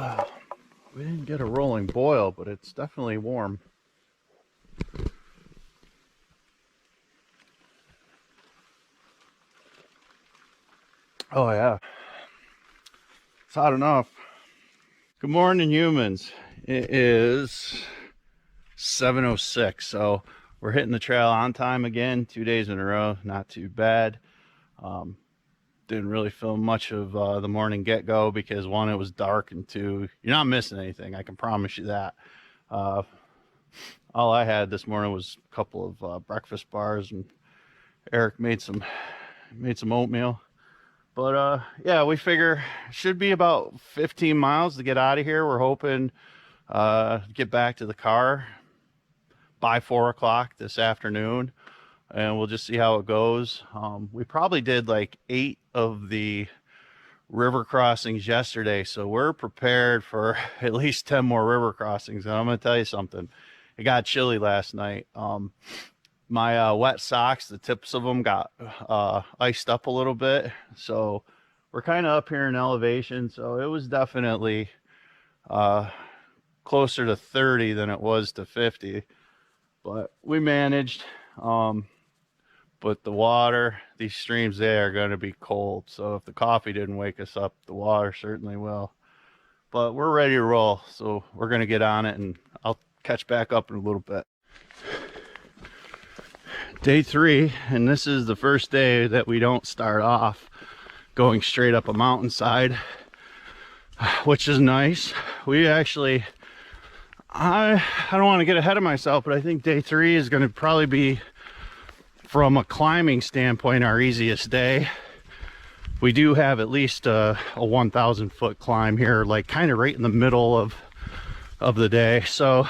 Wow, we didn't get a rolling boil, but it's definitely warm. Oh yeah, it's hot enough. Good morning, humans. It is 7:06, so we're hitting the trail on time again, 2 days in a row. Not too bad. Didn't really film much of the morning get-go because one, it was dark, and two, you're not missing anything. I can promise you that. All I had this morning was a couple of breakfast bars, and Eric made some oatmeal. But yeah, we figure it should be about 15 miles to get out of here. We're hoping to get back to the car by 4 o'clock this afternoon, and we'll just see how it goes. We probably did like 8 of the river crossings yesterday, so we're prepared for at least 10 more river crossings. And I'm going to tell you something. It got chilly last night. My wet socks, the tips of them got iced up a little bit. So we're kind of up here in elevation. So it was definitely closer to 30 than it was to 50. But we managed. But the water, these streams, they are going to be cold. So if the coffee didn't wake us up, the water certainly will. But we're ready to roll. So we're going to get on it, and I'll catch back up in a little bit. Day 3, and this is the first day that we don't start off going straight up a mountainside, which is nice. We actually, I don't want to get ahead of myself, but I think day 3 is going to probably be, from a climbing standpoint, our easiest day. We do have at least a 1,000 foot climb here, like kind of right in the middle of the day. So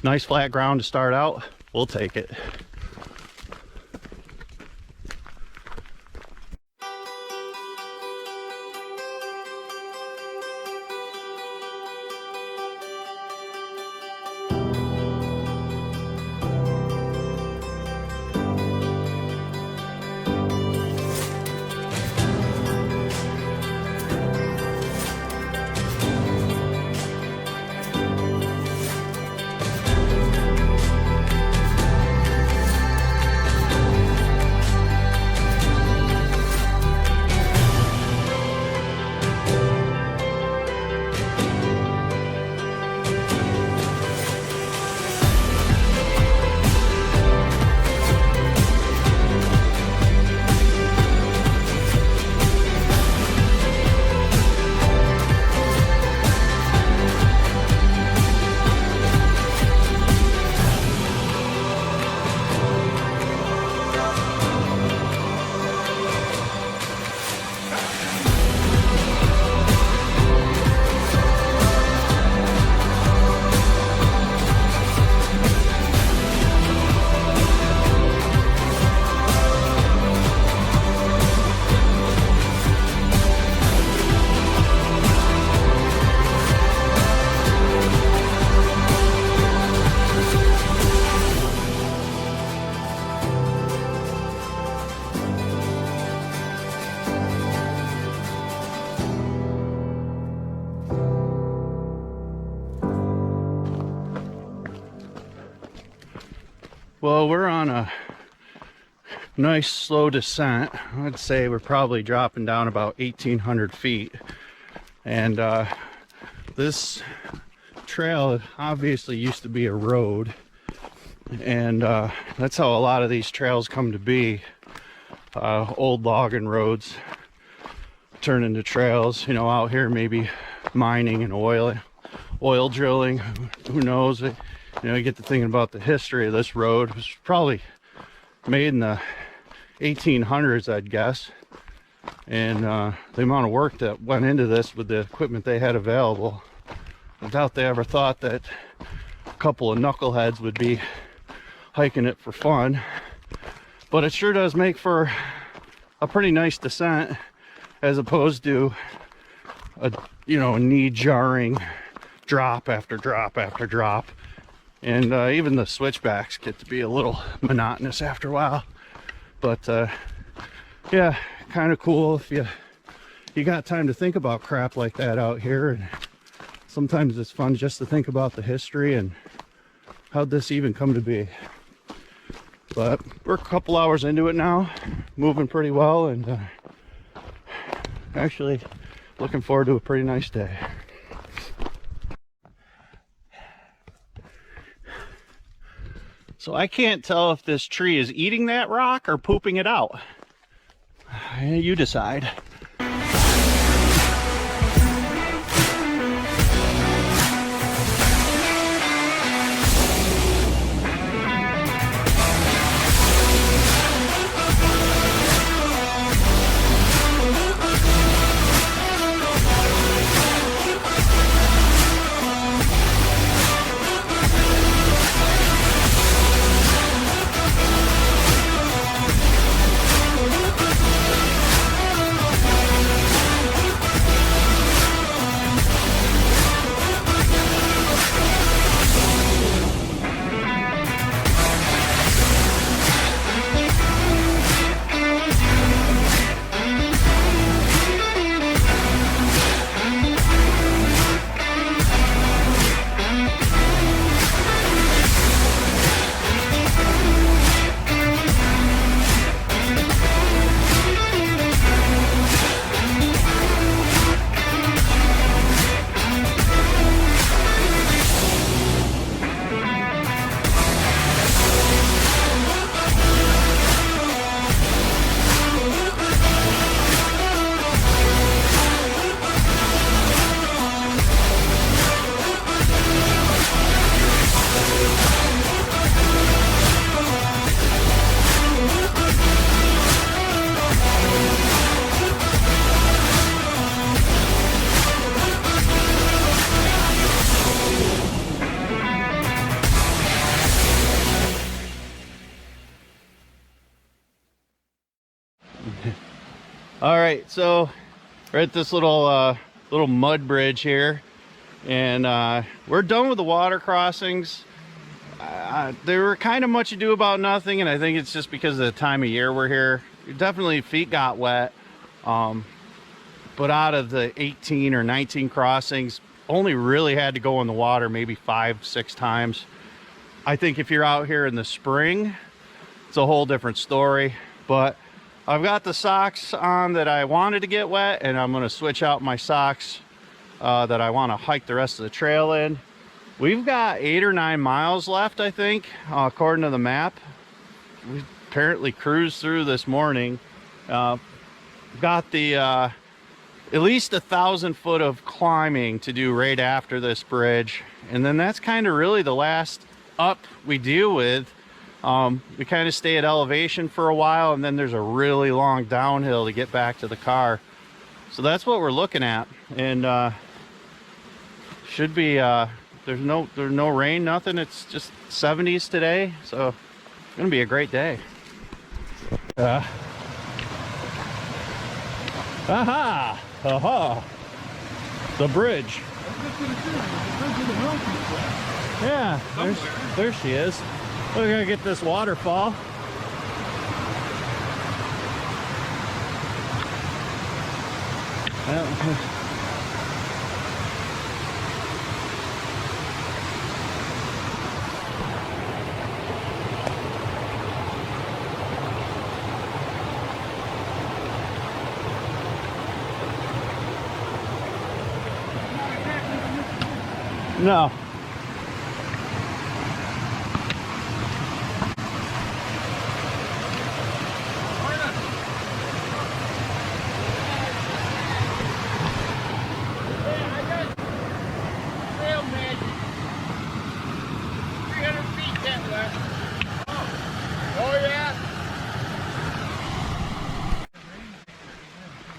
nice flat ground to start out. We'll take it. Well, we're on a nice slow descent. I'd say we're probably dropping down about 1,800 feet. And this trail obviously used to be a road. And that's how a lot of these trails come to be. Old logging roads turn into trails. You know, out here maybe mining and oil drilling. Who knows? You know, you get to thinking about the history of this road. It was probably made in the 1800s, I'd guess. And the amount of work that went into this with the equipment they had available, I doubt they ever thought that a couple of knuckleheads would be hiking it for fun. But it sure does make for a pretty nice descent, as opposed to a, you know, knee-jarring drop after drop after drop. And even the switchbacks get to be a little monotonous after a while. But yeah, kind of cool if you you got time to think about crap like that out here. And sometimes it's fun just to think about the history and how'd this even come to be. But we're a couple hours into it now, moving pretty well, and actually looking forward to a pretty nice day. So I can't tell if this tree is eating that rock or pooping it out. You decide. All right, so we're at this little mud bridge here, and we're done with the water crossings. They were kind of much ado about nothing, and I think it's just because of the time of year we're here. Definitely feet got wet, but out of the 18 or 19 crossings, only really had to go in the water maybe 5-6 times. I think if you're out here in the spring, it's a whole different story. But I've got the socks on that I wanted to get wet, and I'm going to switch out my socks that I want to hike the rest of the trail in. We've got 8 or 9 miles left, I think, according to the map. We apparently cruised through this morning. Got the at least 1,000 foot of climbing to do right after this bridge, and then that's kind of really the last up we deal with. We kind of stay at elevation for a while, and then there's a really long downhill to get back to the car. So that's what we're looking at, and should be there's no rain, nothing. It's just 70s today, so it's gonna be a great day. Aha! Aha! The bridge. Yeah, there she is. We're gonna get this waterfall. No.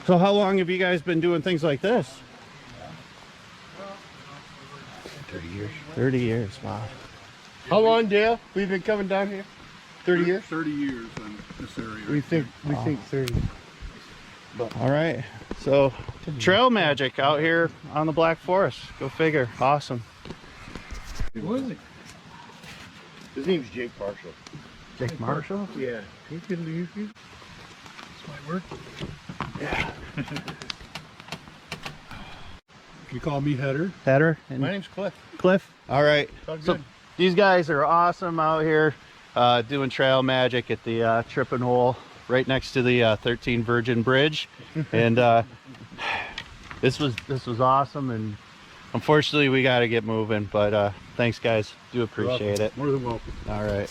So how long have you guys been doing things like this? 30 years. 30 years, wow. How long, Dale? We've been coming down here? 30 years? 30 years in this area. We think 30. But, all right, so trail magic out here on the Black Forest. Go figure. Awesome. What is it? His name's Jake Marshall. Jake Marshall? Yeah. He can leave you. This might work. Yeah. You call me Header. Header and My name's Cliff. Cliff. All right. Sounds So good. these guys are awesome out here doing trail magic at the Trippin' Hole right next to the 13 Virgin Bridge, and this was awesome. And unfortunately, we got to get moving. But thanks, guys. Do appreciate it. More than welcome. All right.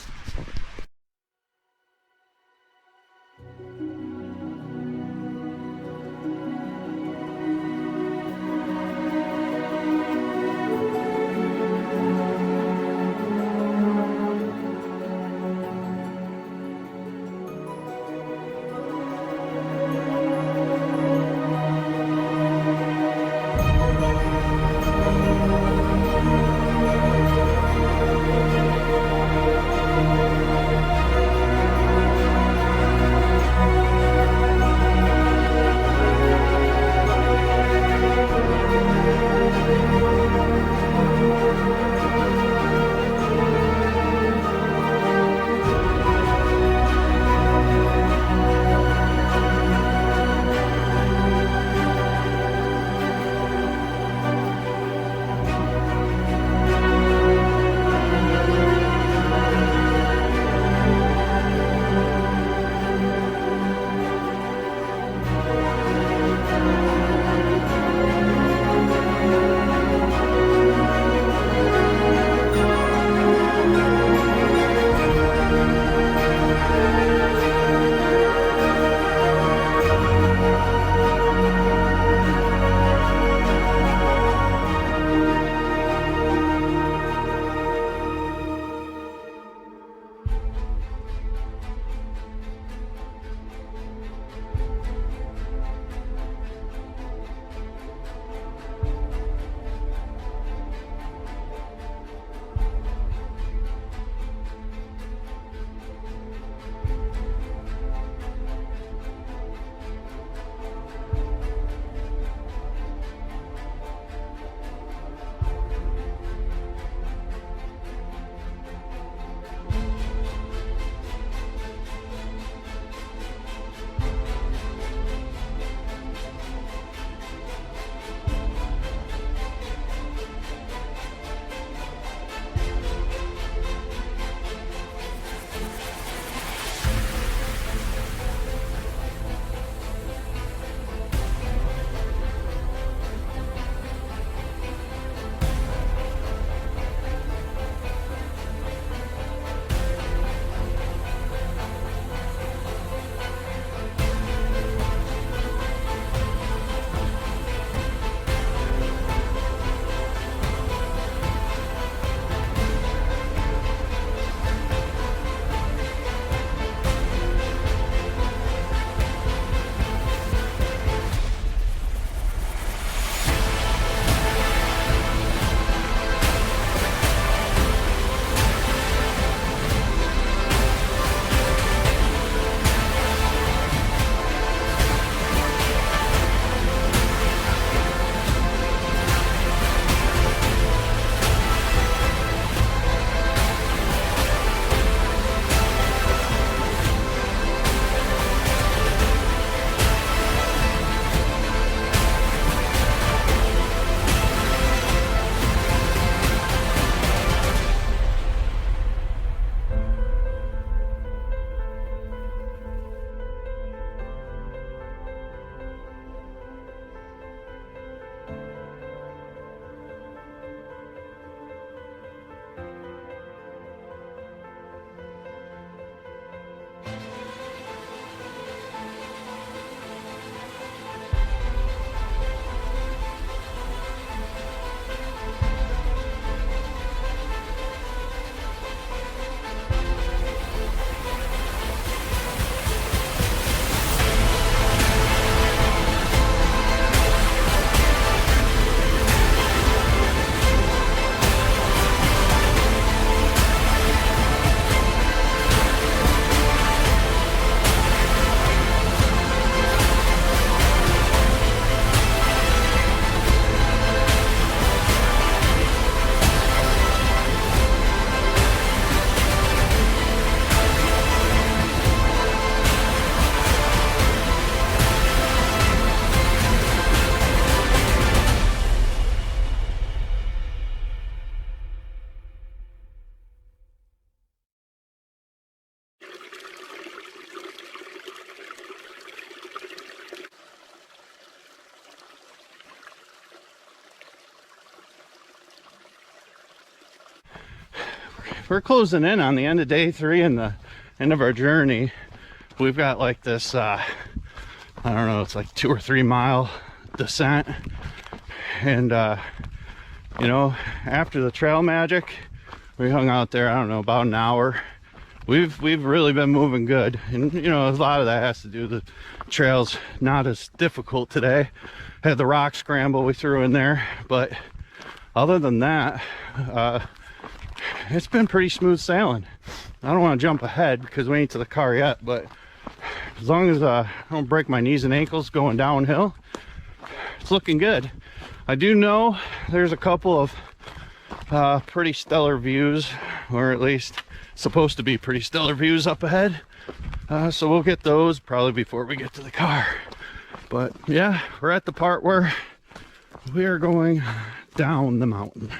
we're closing in on the end of day 3 and the end of our journey. We've got like this, I don't know, it's like 2 or 3 mile descent. And, you know, after the trail magic, we hung out there, I don't know, about an hour. We've really been moving good. And, you know, a lot of that has to do with the trails not as difficult today. Had the rock scramble we threw in there, but other than that, it's been pretty smooth sailing. I don't want to jump ahead because we ain't to the car yet, but as long as I don't break my knees and ankles going downhill, it's looking good. I do know there's a couple of pretty stellar views, or at least supposed to be pretty stellar views up ahead. So we'll get those probably before we get to the car. But yeah, we're at the part where we are going down the mountain.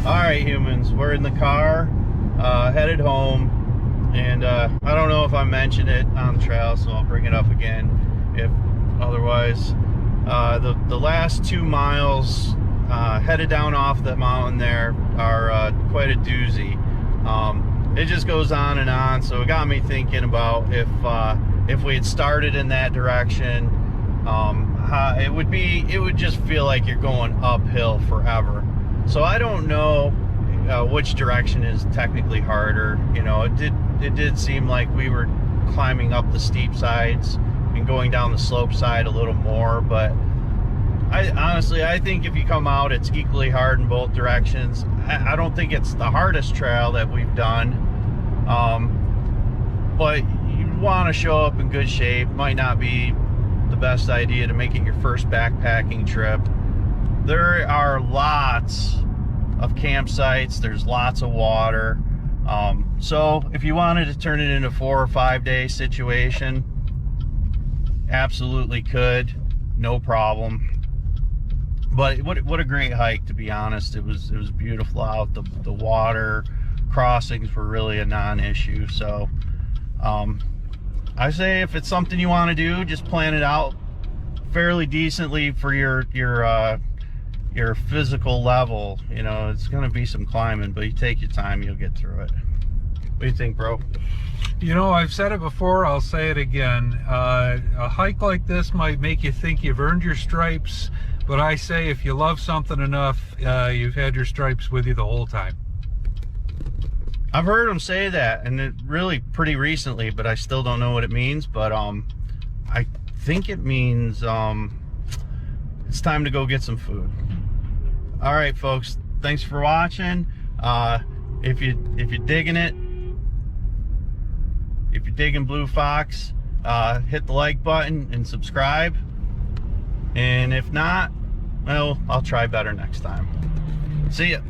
Alright humans, we're in the car, headed home, and I don't know if I mentioned it on the trail, so I'll bring it up again if otherwise. The last 2 miles headed down off the mountain there are quite a doozy. It just goes on and on, so it got me thinking about if we had started in that direction, it would just feel like you're going uphill forever. So I don't know which direction is technically harder. You know, it did seem like we were climbing up the steep sides and going down the slope side a little more, but I honestly, I think if you come out, it's equally hard in both directions. I don't think it's the hardest trail that we've done, but you want to show up in good shape. Might not be the best idea to make it your first backpacking trip. There are lots of campsites. There's lots of water. So if you wanted to turn it into a 4 or 5 day situation, absolutely could, no problem. But what a great hike, to be honest. It was beautiful out. The water crossings were really a non-issue. So I say if it's something you want to do, just plan it out fairly decently for your physical level. You know, it's going to be some climbing, but you take your time, you'll get through it. What do you think, bro? You know, I've said it before, I'll say it again. A hike like this might make you think you've earned your stripes, but I say if you love something enough, you've had your stripes with you the whole time. I've heard them say that, and it really pretty recently, but I still don't know what it means. But I think it means it's time to go get some food. All right, folks, thanks for watching. If you're digging it, if you're digging Blue Fox, hit the like button and subscribe. And if not, well, I'll try better next time. See ya.